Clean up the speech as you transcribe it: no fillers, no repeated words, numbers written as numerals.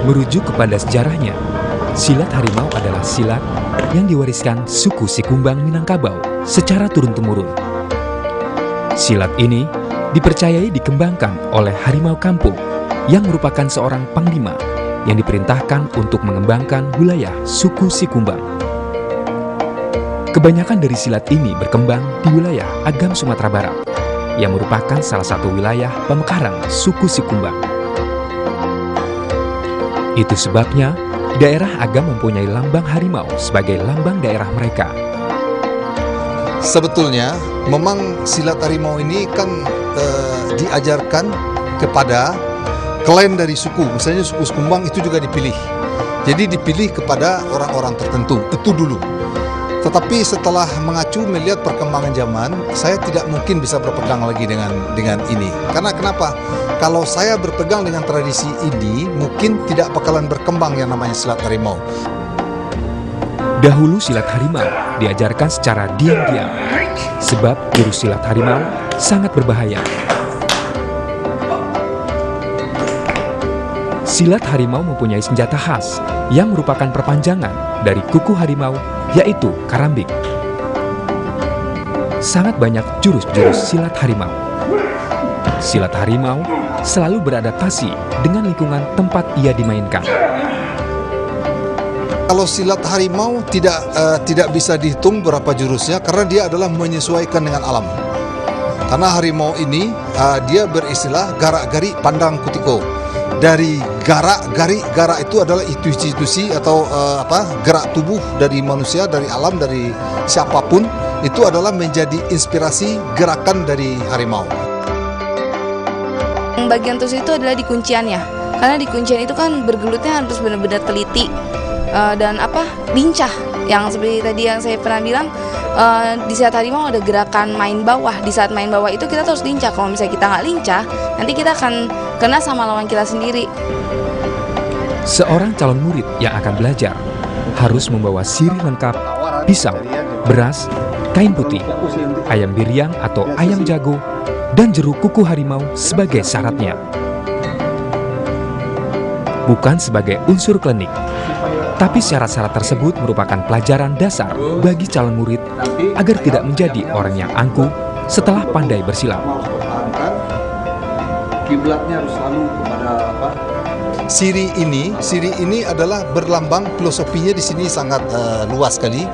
Merujuk kepada sejarahnya, silat harimau adalah silat yang diwariskan suku Sikumbang Minangkabau secara turun-temurun. Silat ini dipercayai dikembangkan oleh harimau kampung yang merupakan seorang panglima yang diperintahkan untuk mengembangkan wilayah suku Sikumbang. Kebanyakan dari silat ini berkembang di wilayah Agam Sumatera Barat yang merupakan salah satu wilayah pemekaran suku Sikumbang. Itu sebabnya daerah Agam mempunyai lambang harimau sebagai lambang daerah mereka. Sebetulnya memang silat harimau ini kan diajarkan kepada klan dari suku. Misalnya suku Sikumbang itu juga dipilih. Jadi dipilih kepada orang-orang tertentu, itu dulu. Tetapi setelah mengacu melihat perkembangan zaman, saya tidak mungkin bisa berpegang lagi dengan ini. Karena kenapa? Kalau saya berpegang dengan tradisi ini, mungkin tidak bakalan berkembang yang namanya silat harimau. Dahulu silat harimau diajarkan secara diam-diam, sebab jurus silat harimau sangat berbahaya. Silat harimau mempunyai senjata khas yang merupakan perpanjangan dari kuku harimau, yaitu karambik. Sangat banyak jurus-jurus silat harimau. Silat harimau selalu beradaptasi dengan lingkungan tempat ia dimainkan. Kalau silat harimau tidak bisa dihitung berapa jurusnya karena dia adalah menyesuaikan dengan alam. Karena harimau ini dia beristilah garak-gari pandang kutiko. Dari garak itu adalah institusi atau gerak tubuh dari manusia, dari alam, dari siapapun, itu adalah menjadi inspirasi gerakan dari harimau. Bagian tusuk itu adalah di kunciannya, karena di kuncian itu kan bergelutnya harus benar-benar teliti dan lincah. Yang seperti tadi yang saya pernah bilang, di saat harimau ada gerakan main bawah. Di saat main bawah itu kita terus lincah. Kalau misalnya kita nggak lincah, nanti kita akan kena sama lawan kita sendiri. Seorang calon murid yang akan belajar harus membawa sirih lengkap, pisau, beras, kain putih, ayam biriang atau ayam jago, dan jeruk kuku harimau sebagai syaratnya. Bukan sebagai unsur klinik, tapi syarat-syarat tersebut merupakan pelajaran dasar bagi calon murid agar tidak menjadi orang yang angkuh setelah pandai bersilat. Kiblatnya harus selalu kepada Siri ini adalah berlambang, filosofinya di sini sangat luas sekali.